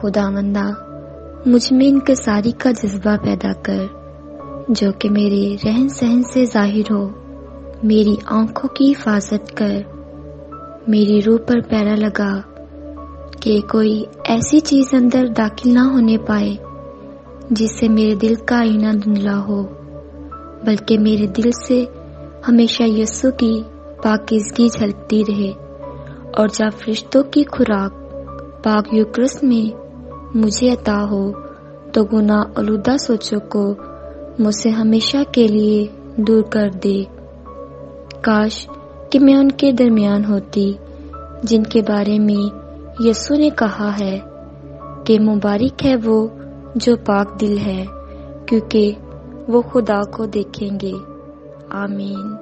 خداوندا مجھ میں انکساری کا جذبہ پیدا کر جو کہ میرے رہن سہن سے ظاہر ہو۔ میری آنکھوں کی حفاظت کر، میری روح پر پہرا لگا کہ کوئی ایسی چیز اندر داخل نہ ہونے پائے جس سے میرے دل کا آئینہ دھندلا ہو، بلکہ میرے دل سے ہمیشہ یسوع کی پاکیزگی جھلکتی رہے، اور جب فرشتوں کی خوراک پاک یوکرس میں مجھے عطا ہو تو گناہ آلودہ سوچوں کو مجھ سے ہمیشہ کے لیے دور کر دے۔ کاش کہ میں ان کے درمیان ہوتی جن کے بارے میں یسوع نے کہا ہے کہ مبارک ہے وہ جو پاک دل ہے، کیونکہ وہ خدا کو دیکھیں گے۔ آمین۔